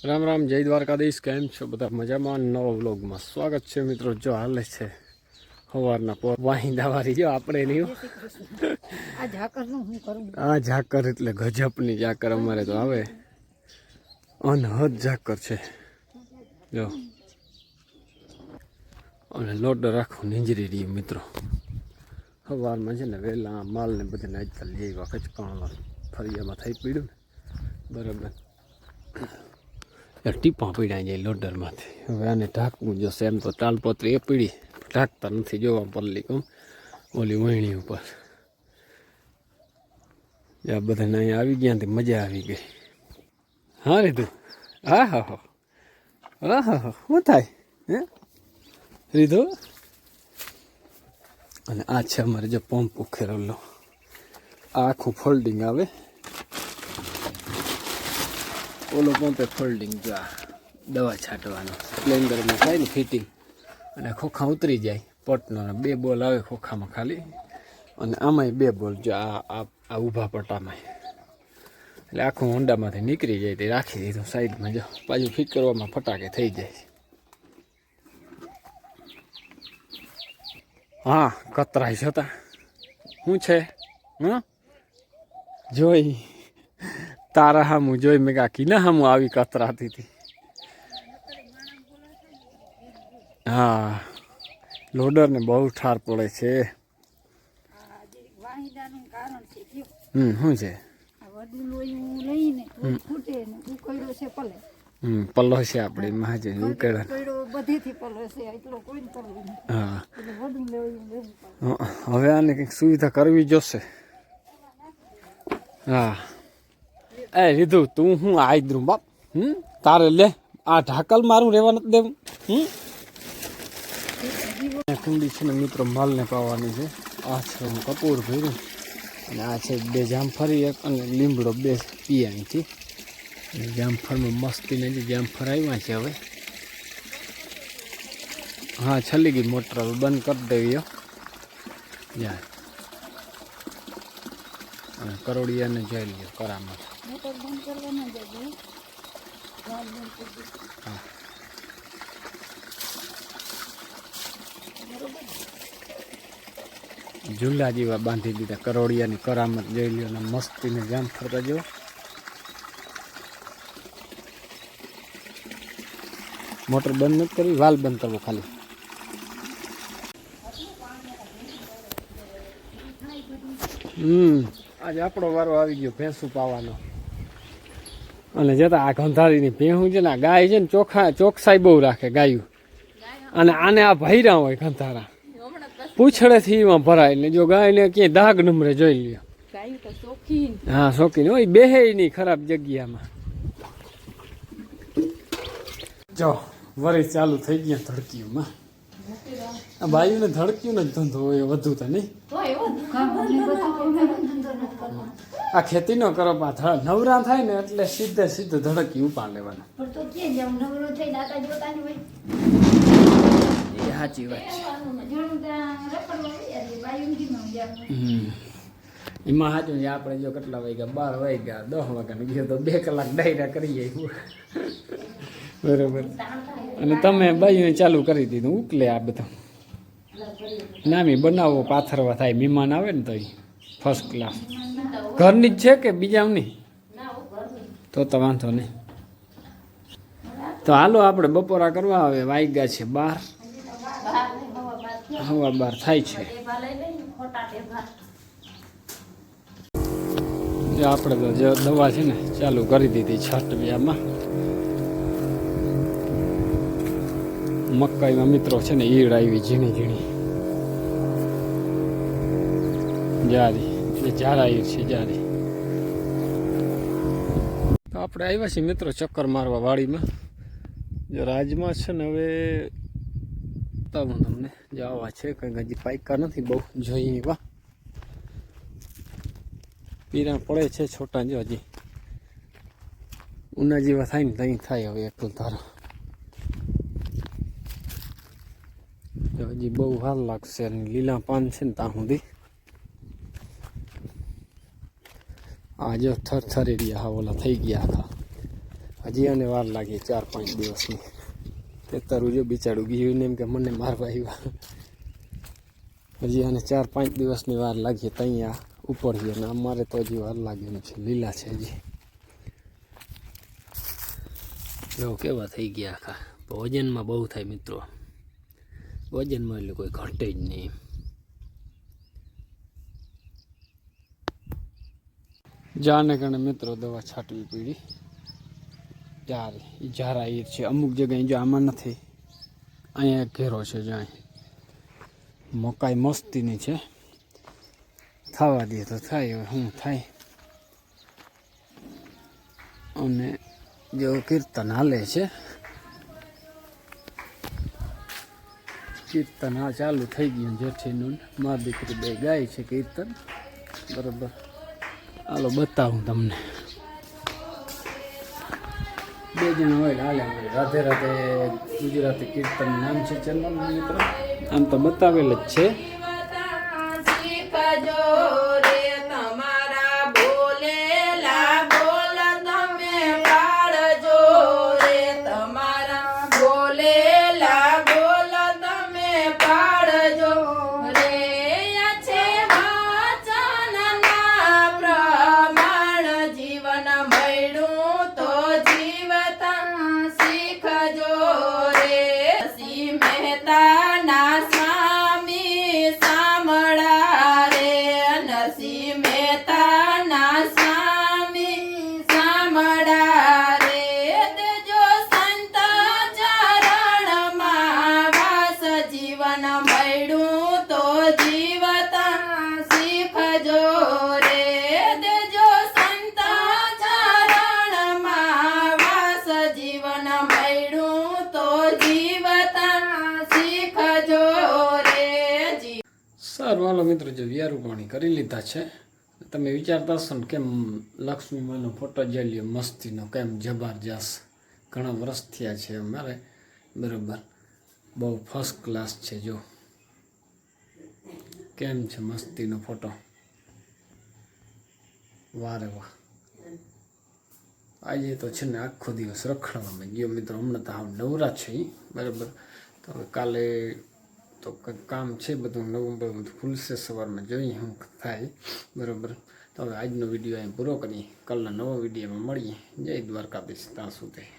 રામ રામ, જય દ્વારકાધીશ. કેમ છો બધા? મજામાં? નવા વ્લોગમાં સ્વાગત છે મિત્રો. જો હાલે છે સવારના પોર વાહિંદાવાળી. જો આપણે નહીં, આ ઝાકર એટલે ગજબની ઝાકર અમારે તો આવે, અનહદ ઝાકર છે. જો અને લોડ રાખો નીંજરી રહી મિત્રો. સવારમાં છે ને વહેલા માલને બધાને આજકાલ લઈ આવ્યા, કચકાણમાં ફરિયામાં થઈ પડ્યું ને બરાબર, ટીપા પીડા જાય લોડરમાંથી. હવે આને ઢાંકવું જોશે. એમ તો તાલપત્રી એ પીડી, ઢાંકતા નથી. જોવા પડલી કમ ઓલી વહેણી ઉપર. આ બધાને અહીંયા આવી ગયા થી મજા આવી ગઈ. હા રીધું, હા હા હા હા હા હા, શું થાય હે રીધું? અને આ છે અમારે જે પંપ ઉખેરેલો, આ આખું ફોલ્ડિંગ આવે. ઓલો પંપે ફોલ્ડિંગ, જો આ દવા છાંટવાનો સ્પ્લેન્ડરમાં થાય ને ફિટિંગ, અને ખોખા ઉતરી જાય પટનો. 2 બોલ આવે ખોખામાં ખાલી, અને આમાંય 2 બોલ જો આ ઊભા પટ્ટામાં, એટલે આખું હોન્ડામાંથી નીકળી જાય. તે રાખી દીધું સાઈડમાં. જો પાછું ફિટ કરવામાં ફટાકે થઈ જાય. હા કતરાઈ છતાં શું છે? હા જોઈ તારા હામું જોઈ મેં કાકી ના હામું આવી કતરાતી હતી. હા લોડરને બહુ ઠાર પડે છે. શું છે? પલ્લો છે આપણે મહાજન ઉકેડા. હા હવે આને કંઈક સુવિધા કરવી જોશે. હા એ રીધું તું હું આદરું બાપ. તારે લે આ ઢાકલ મારું રહેવા નથી દેવું. કુંડી છે ને મિત્રો માલને પાવાની છે. આ છે હું કપૂર ભર્યું, અને આ છે 2 જામફળી એક અને લીમડો 2 પીયાણીથી. જામફળમાં મસ્તીને જે જામફળ આવ્યા છે હવે. હા છલી ગઈ મોટર, હવે બંધ કરી દેવી. યાર અને કરોડિયાને જોઈ લ્યો કરામાં. હા ઝૂલા જેવા બાંધી દીધા. કરોડિયાની કરામત જોઈ લ્યો ને મસ્તીને જામ ફરતા જો. મોટર બંધ નથી કરવી, વાલ બંધ કરવો ખાલી. આજે આપણો વારો આવી ગયો ભેંસું પાવાનો. અને જતા આ ગંધારીની ભેંસું છે ને, આ ગાય છે ને ચોકસાઈ બહુ રાખે ગાયું. અને આને આ ભૈરા હોય ગંધારા, પૂછડેથી એમાં ભરાય ને. જો ગાયને ક્યાંય દાગ નંબરે જોઈ લ્યો. હા શોખીન હોય, બેહે નહીં ખરાબ જગ્યામાં. જો વરી ચાલુ થઈ ગયા ધડકીઓમાં. આ બાયુને ધડકીઓનો જ ધંધો હોય વધુ તો નહીં. આ ખેતી ન કરો, નવરા થાય ને એટલે સીધે ધડકી ઉપાડ લેવાના. એ સાચી વાત છે. એમાં સાચું છે. આપણે જો કેટલા વાગ્યા, 12 વાગ્યા, 10 વાગ્યા ગયો તો 2 કલાક ડાયરા કરી જાય બરોબર. અને તમે બાયું ચાલુ કરી દીધું ઉકલે. આ બધા નામી બનાવો, પાથરવા થાય. મહેમાન આવે ને તો ફર્સ્ટ ક્લાસ. ઘરની જ છે કે બીજાની? તો વાંધો નહીં. તો હાલો આપણે બપોરા કરવા. આવે વાગ્યા છે 12, હવા 12 થાય છે. આપણે તો જે દવા છે ને ચાલુ કરી દીધી છાંટવ્યામાં. મકાઈમાં મિત્રો છે ને ઈડ આવી ઝીણી ઝીણી જારી, એટલે જારા ઈડ છે જારી. તો આપણે આવ્યા છીએ મિત્રો ચક્કર મારવા વાડીમાં. જો રાજમાં છે ને હવે બતાવું તમને. જવા છે કંઈક હજી પાયકા નથી બહુ જોઈએ એવા. પીરા પડે છે છોટા. જો હજી ઉના જેવા થાય ને ત્યાં થાય હવે એકલું ધારો. હજી બહુ હાલ લાગશે. અને લીલા પાન છે ને ત્યાં સુધી. આ જો થરથરી રહ્યા, હા ઓલા થઈ ગયા આખા. હજી આને વાર લાગી 4-5 દિવસની. તે તારું જો બિચારું ગયું ને એમ કે મને મારવા આવ્યા. હજી આને 4-5 દિવસની વાર લાગી ત્યાં ઉપર છે ને અમારે તો હજી વાર લાગેલી છે. લીલા છે હજી. જો કેવા થઈ ગયા આખા. વજનમાં બહુ થાય મિત્રો. વજનમાં એટલે કોઈ ઘટે જ નહીં. જાને કારણે મિત્રો દવા છાંટવી પડી. ઝારા ઈર છે અમુક જગ્યાએ. જો આમાં નથી, અહીંયા એક ઘેરો છે જ્યાં મકાઈ મસ્તીની છે. થવા દે તો થાય, હવે શું થાય. અને જો કીર્તન હાલે છે, કીર્તન આ ચાલુ થઈ ગયું. જેઠીનું મારી દીકરી બે ગાય છે કીર્તન. બરાબર, હાલો બતાવું તમને. બે જણા હોય હાલે. રાધે રાધે ગુજરાતી કીર્તન નામ છે ચેનલ મિત્રો. આમ તો બતાવેલ જ છે. સારું હાલો મિત્રો, જો વિયારું પાણી કરી લીધા છે. તમે વિચારતા હશો ને કેમ લક્ષ્મીમાનો ફોટો જલ્યો મસ્તીનો, કેમ જબરજસ્ત. ઘણા વર્ષ થયા છે અમારે. બરાબર, બહુ ફર્સ્ટ ક્લાસ છે. જો કેમ છે મસ્તીનો ફોટો. વારે વાહ. આજે તો છે ને આખો દિવસ રખડવામાં ગયો મિત્રો. હમણાં તો હાવ નવરા છે. બરાબર, તો કાલે તો કંઈક કામ છે બધું નવું બધું ખુલશે. સવારમાં જોઈએ શું થાય. બરાબર, તો હવે આજનો વિડીયો અહીં પૂરો કરીએ. કાલના નવા વિડીયોમાં મળીએ. જય દ્વારકાધીશ. ત્યાં સુધી.